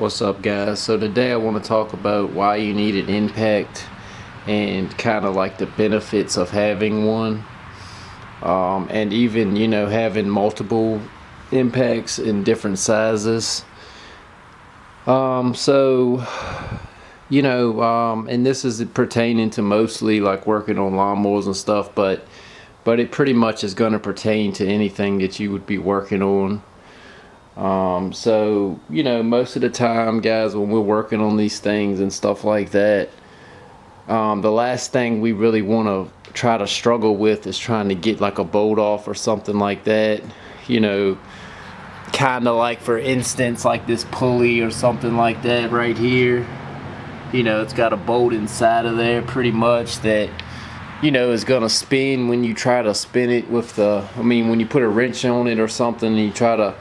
What's up, guys? So today I want to talk about why you need an impact and kind of like the benefits of having one, and even having multiple impacts in different sizes. So and this is pertaining to mostly like working on lawnmowers and stuff, but it pretty much is going to pertain to anything that you would be working on. So most of the time, guys, when we're working on these things and stuff like that, the last thing we really want to try to struggle with is trying to get like a bolt off or something like that. You know, kind of like, for instance, like this pulley or something like that right here. It's got a bolt inside of there pretty much that is gonna spin when you try to spin it with when you put a wrench on it or something and you try to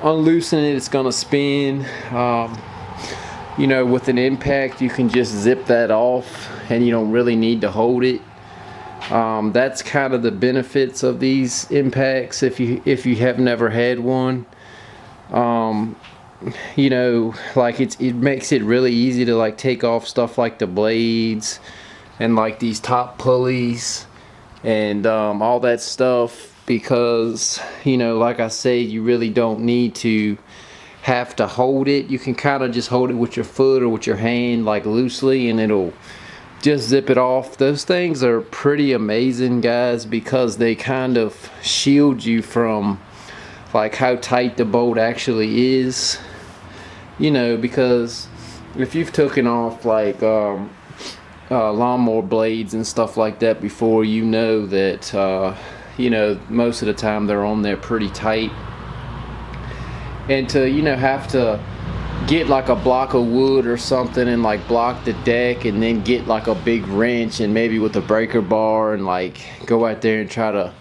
unloosen it, it's gonna spin. With an impact, you can just zip that off and you don't really need to hold it. That's kind of the benefits of these impacts if you have never had one. Like it makes it really easy to like take off stuff like the blades and like these top pulleys and all that stuff, because like I said, you really don't need to have to hold it. You can kind of just hold it with your foot or with your hand like loosely and it'll just zip it off. Those things are pretty amazing, guys, because they kind of shield you from like how tight the bolt actually is. Because if you've taken off like lawnmower blades and stuff like that before, that most of the time they're on there pretty tight, and to have to get like a block of wood or something and like block the deck and then get like a big wrench and maybe with a breaker bar and like go out there and try to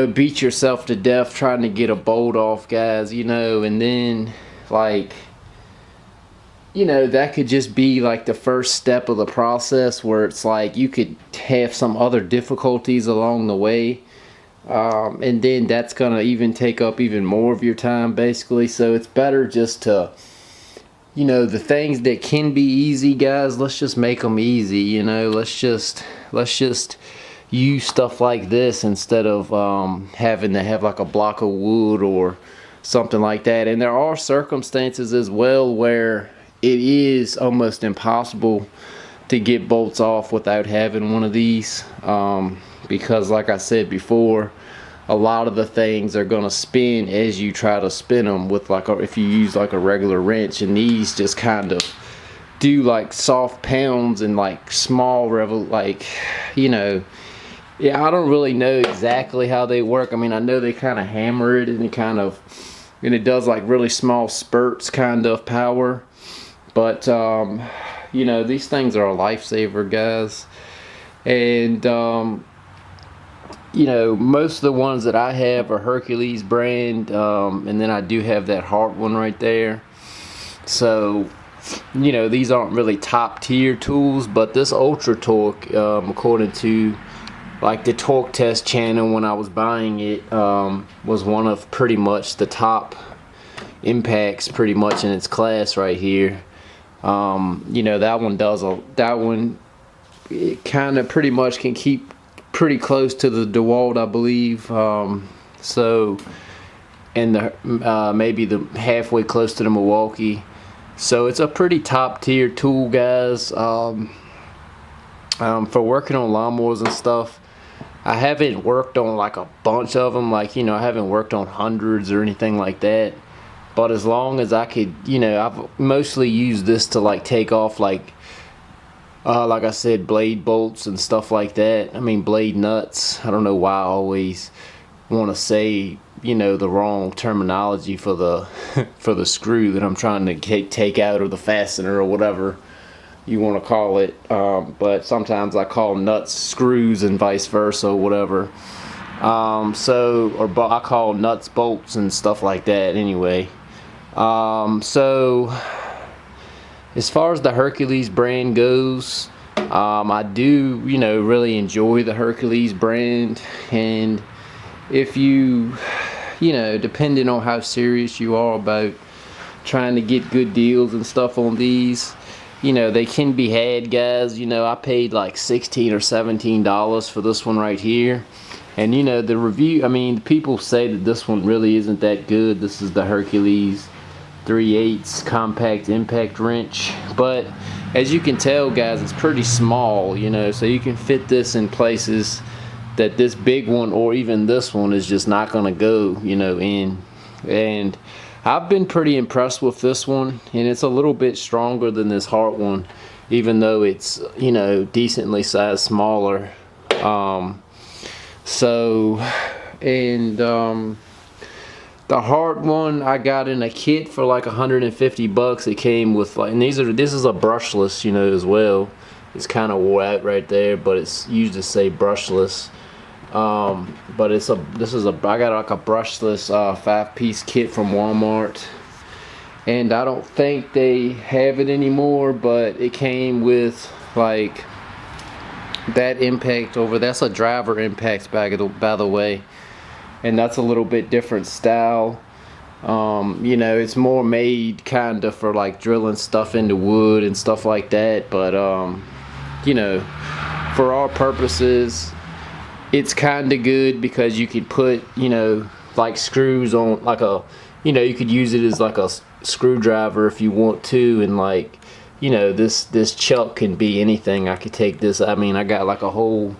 beat yourself to death trying to get a bolt off, guys, and then like that could just be like the first step of the process where it's like you could have some other difficulties along the way, and then that's gonna even take up even more of your time basically. So it's better just to the things that can be easy, guys, let's just make them easy. Let's just use stuff like this instead of having to have like a block of wood or something like that. And there are circumstances as well where it is almost impossible to get bolts off without having one of these, because like I said before, a lot of the things are going to spin as you try to spin them with if you use like a regular wrench, and these just kind of do like soft pounds and like small yeah, I don't really know exactly how they work. I mean, I know they kind of hammer it and it does like really small spurts kind of power. But these things are a lifesaver, guys. And most of the ones that I have are Hercules brand, and then I do have that Hart one right there. So these aren't really top tier tools, but this Ultra Torque, according to like the Torque Test channel when I was buying it, was one of pretty much the top impacts pretty much in its class right here. That one it kind of pretty much can keep pretty close to the DeWalt, I believe. So, and maybe the halfway close to the Milwaukee. So it's a pretty top tier tool, guys. For working on lawnmowers and stuff, I haven't worked on like a bunch of them. Like I haven't worked on hundreds or anything like that. But as long as I could, I've mostly used this to like take off like I said, blade bolts and stuff like that. I mean, blade nuts. I don't know why I always want to say, the wrong terminology for the for the screw that I'm trying to take out, or the fastener, or whatever you want to call it. But sometimes I call nuts screws and vice versa, or whatever. I call nuts bolts and stuff like that anyway. So as far as the Hercules brand goes, I do really enjoy the Hercules brand. And if depending on how serious you are about trying to get good deals and stuff on these, you know, they can be had, guys. You know, I paid like $16 or $17 for this one right here. And you know, the review, I mean, people say that this one really isn't that good. This is the Hercules 3/8 compact impact wrench. But as you can tell, guys, it's pretty small, you know, so you can fit this in places that this big one or even this one is just not gonna go, you know, in. And I've been pretty impressed with this one, and it's a little bit stronger than this Hart one, even though it's, you know, decently sized smaller. The Hart one I got in a kit for like 150 bucks. It came with like, and this is a brushless, you know, as well. It's kind of wore out right there, but it's used to say brushless. But I got like a brushless 5-piece kit from Walmart, and I don't think they have it anymore, but it came with like that impact over. That's a driver impact bag, by the way, and that's a little bit different style. You know, it's more made kind of for like drilling stuff into wood and stuff like that, but you know, for our purposes it's kind of good because you could put, you know, like screws on, like a, you know, you could use it as like a screwdriver if you want to, and like, you know, this chuck can be anything. I could take this, I mean, I got like a whole,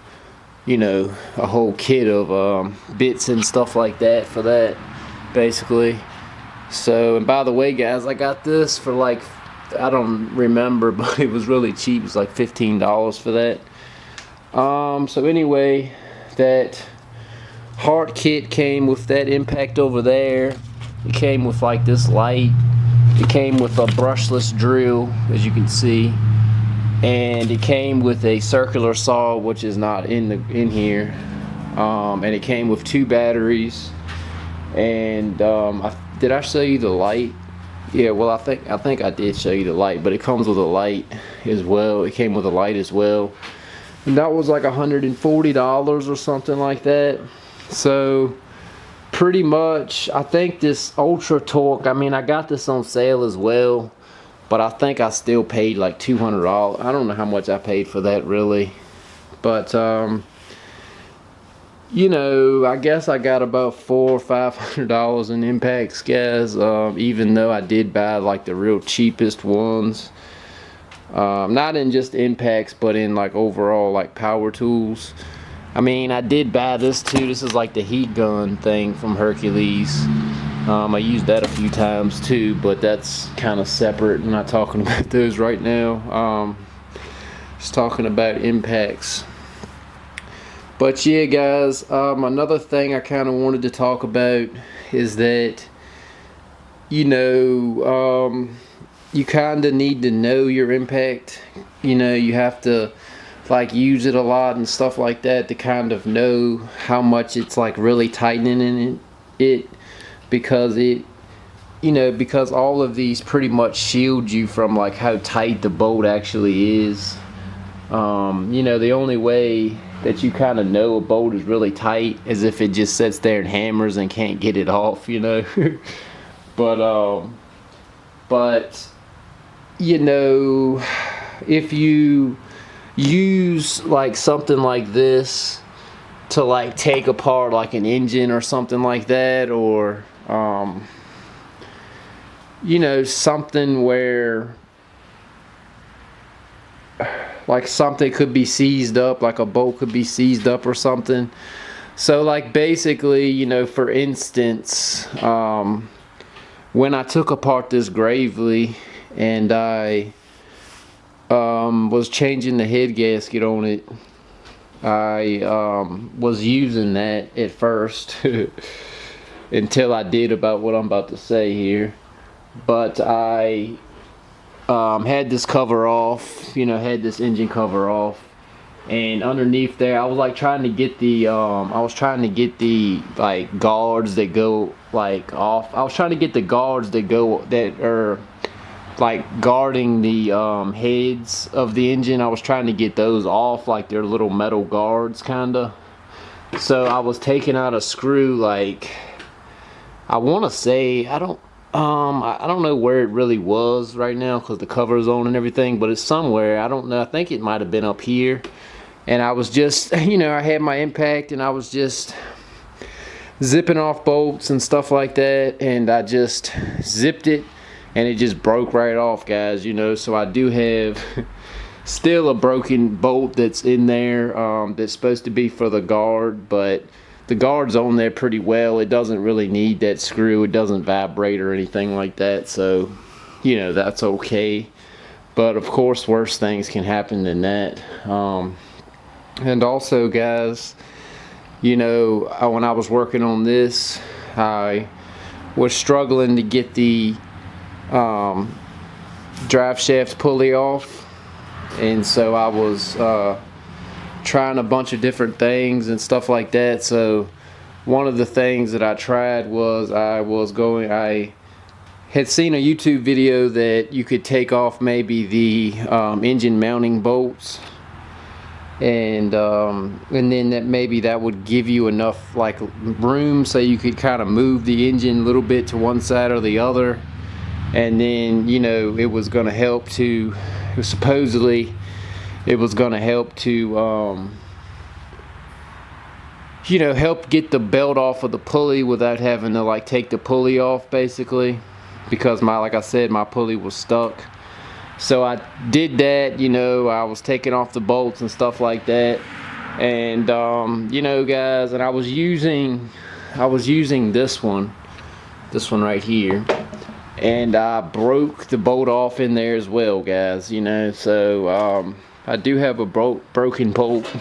you know, a whole kit of bits and stuff like that for that, basically. So, and by the way, guys, I got this for like, I don't remember, but it was really cheap. It was like $15 for that. So anyway, that Hart kit came with that impact over there. It came with like this light. It came with a brushless drill, as you can see, and it came with a circular saw, which is not in here. And it came with 2 batteries. And did I show you the light? Yeah, well, I think I did show you the light, but it comes with a light as well. It came with a light as well. And that was like $140 or something like that. So pretty much, I think this Ultra Torque, I mean, I got this on sale as well, but I think I still paid like $200. I don't know how much I paid for that really, but you know, I guess I got about $400 or $500 in impacts, guys, even though I did buy like the real cheapest ones. Not in just impacts, but in like overall like power tools. I mean, I did buy this too. This is like the heat gun thing from Hercules. I used that a few times too, but that's kind of separate. I'm not talking about those right now. Just talking about impacts. But yeah, guys, another thing I kind of wanted to talk about is that, you know, you kind of need to know your impact. You know, you have to like use it a lot and stuff like that to kind of know how much it's like really tightening it, because it, you know, because all of these pretty much shield you from like how tight the bolt actually is. You know, the only way that you kind of know a bolt is really tight is if it just sits there and hammers and can't get it off, you know. But you know, if you use like something like this to like take apart like an engine or something like that, or you know, something where like something could be seized up, like a bolt could be seized up or something. So like basically, you know, for instance, when I took apart this Gravely and I was changing the head gasket on it, I was using that at first until I did about what I'm about to say here. But I had this cover off, you know, had this engine cover off, and underneath there I was like trying to get the like guards that go like off. I was trying to get the guards that are like guarding the heads of the engine. I was trying to get those off, like they're little metal guards kinda. So I was taking out a screw, like I want to say, I don't know where it really was right now because the cover is on and everything, but it's somewhere. I don't know. I think it might have been up here. And I was just, I had my impact and I was just zipping off bolts and stuff like that. And I just zipped it and it just broke right off, guys, So I do have still a broken bolt that's in there that's supposed to be for the guard, but the guard's on there pretty well. It doesn't really need that screw. It doesn't vibrate or anything like that, so that's okay. But of course worse things can happen than that. And also, guys, when I was working on this, I was struggling to get the drive shaft pulley off, and so I was trying a bunch of different things and stuff like that. So one of the things that I tried was I had seen a YouTube video that you could take off maybe the engine mounting bolts, and then that would give you enough like room so you could kind of move the engine a little bit to one side or the other, and then it was going to help to supposedly it was going to help to help get the belt off of the pulley without having to like take the pulley off, basically, because like I said, my pulley was stuck. So I did that. I was taking off the bolts and stuff like that, and guys, and I was using this one right here, and I broke the bolt off in there as well, guys. So I do have a broken bolt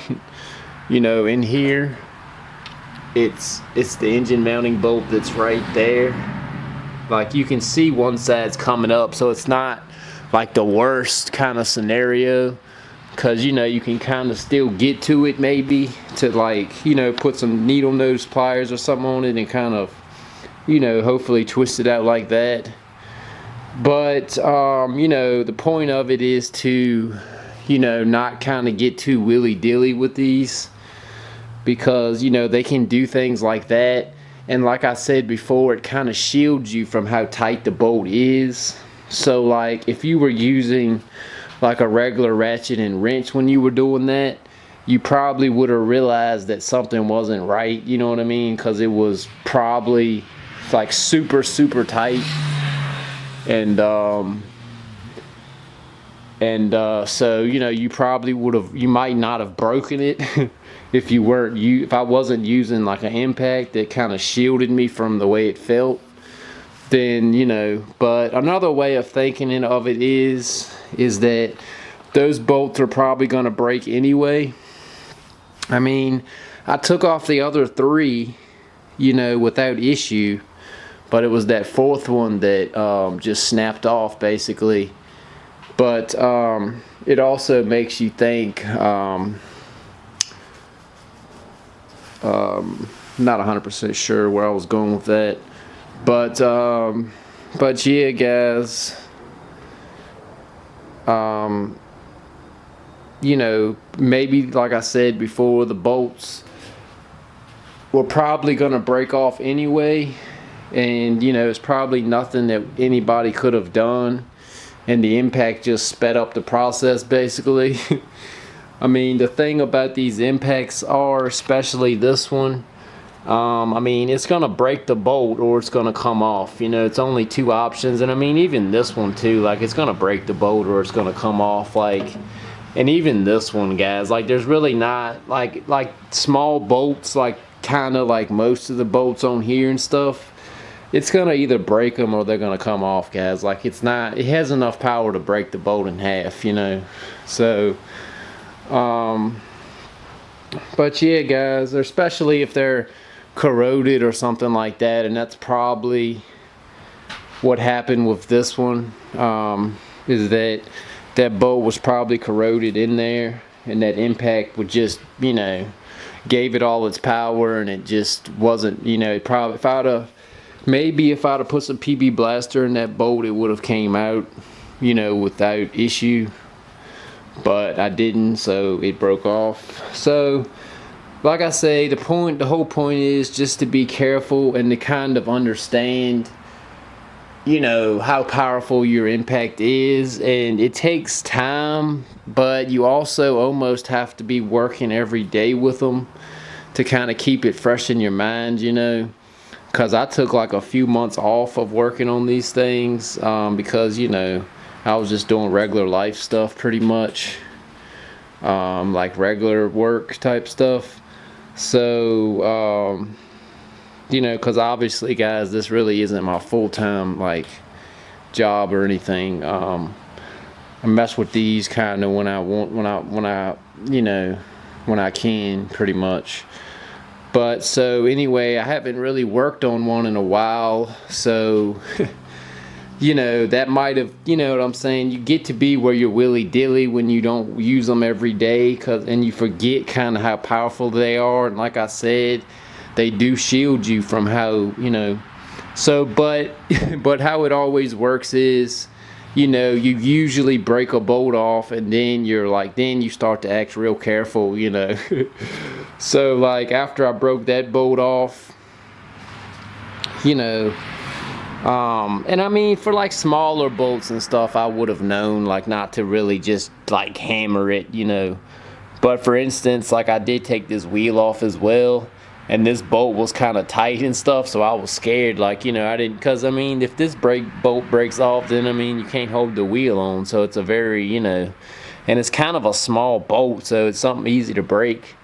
in here. It's the engine mounting bolt that's right there. Like, you can see one side's coming up, so it's not like the worst kind of scenario, because you can kind of still get to it, maybe to like put some needle nose pliers or something on it and kind of hopefully twist it out like that. But the point of it is to not kind of get too willy-dilly with these, because they can do things like that, and like I said before, it kind of shields you from how tight the bolt is. So like if you were using like a regular ratchet and wrench when you were doing that, you probably would have realized that something wasn't right, you know what I mean, because it was probably like super tight. And so you might not have broken it if I wasn't using like an impact that kind of shielded me from the way it felt. Then but another way of thinking of it is that those bolts are probably going to break anyway. I mean, I took off the other three without issue, but it was that fourth one that just snapped off, basically. But it also makes you think, not 100% sure where I was going with that, but yeah, guys, maybe like I said before, the bolts were probably gonna break off anyway, and it's probably nothing that anybody could have done, and the impact just sped up the process, basically. I mean, the thing about these impacts are, especially this one, I mean, it's gonna break the bolt or it's gonna come off. It's only two options, and I mean, even this one too, like, it's gonna break the bolt or it's gonna come off, like, and even this one, guys, like, there's really not like small bolts, like kind of like most of the bolts on here and stuff. It's gonna either break them or they're gonna come off, guys. Like, it has enough power to break the bolt in half, so but yeah, guys, especially if they're corroded or something like that, and that's probably what happened with this one, is that bolt was probably corroded in there, and that impact would just gave it all its power, and it just wasn't, it probably, if I'd have put some PB Blaster in that bolt, it would have came out without issue, but I didn't, so it broke off. So like I say, the whole point is just to be careful and to kind of understand you know, how powerful your impact is, and it takes time, but you also almost have to be working every day with them to kind of keep it fresh in your mind, you know, because I took like a few months off of working on these things, because, you know, I was just doing regular life stuff pretty much, like regular work type stuff. So you know, because obviously, guys, this really isn't my full-time like job or anything. I mess with these kind of when I want, you know, when I can, pretty much. But so anyway, I haven't really worked on one in a while, so you know, that might have, you know what I'm saying, you get to be where you're willy-dilly when you don't use them every day, and you forget kind of how powerful they are. And like I said, they do shield you from how, you know, so but but how it always works is, you know, you usually break a bolt off, and then you're like, then you start to act real careful, you know. So like after I broke that bolt off, you know, and I mean, for like smaller bolts and stuff, I would have known like not to really just like hammer it, you know. But for instance, like I did take this wheel off as well, and this bolt was kind of tight and stuff, so I was scared, like, you know, I didn't, because I mean, if this bolt breaks off, then I mean, you can't hold the wheel on, so it's a very, you know, and it's kind of a small bolt, so it's something easy to break.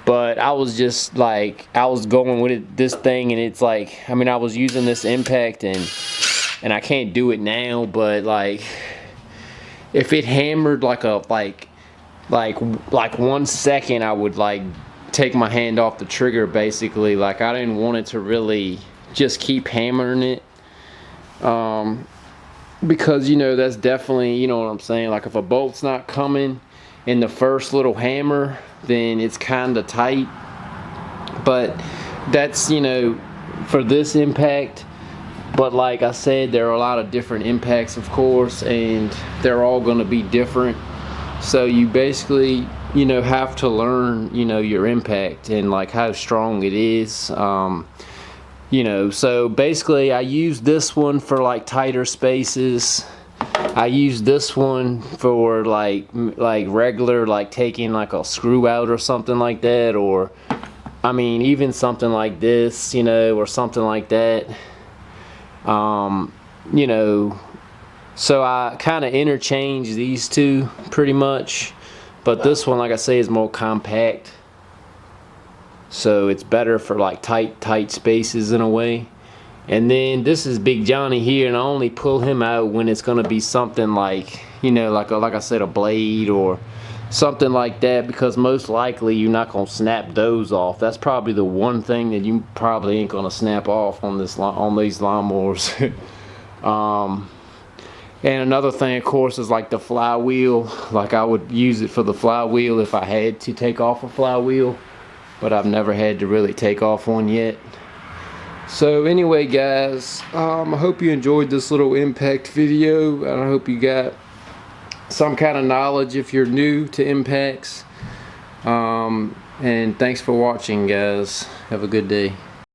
But I was just like, I was going with it, this thing, and it's like, I mean, I was using this impact, and I can't do it now, but like, if it hammered like a like 1 second, I would like take my hand off the trigger, basically. Like, I didn't want it to really just keep hammering it, because, you know, that's definitely, you know what I'm saying, like if a bolt's not coming in the first little hammer, then it's kind of tight. But that's, you know, for this impact. But like I said, there are a lot of different impacts, of course, and they're all going to be different. So you basically, you know, have to learn, you know, your impact and like how strong it is. You know, so basically I use this one for like tighter spaces. I use this one for like regular, like taking like a screw out or something like that, or I mean even something like this, you know, or something like that. You know, so I kind of interchange these two pretty much, but this one, like I say, is more compact, so it's better for like tight spaces in a way. And then this is Big Johnny here, and I only pull him out when it's gonna be something like, you know, like I said, a blade or something like that, because most likely you're not gonna snap those off. That's probably the one thing that you probably ain't gonna snap off on these lawnmowers. And another thing, of course, is like the flywheel. Like I would use it for the flywheel if I had to take off a flywheel, but I've never had to really take off one yet. So anyway, guys, I hope you enjoyed this little impact video, and I hope you got some kind of knowledge if you're new to impacts. And thanks for watching, guys. Have a good day.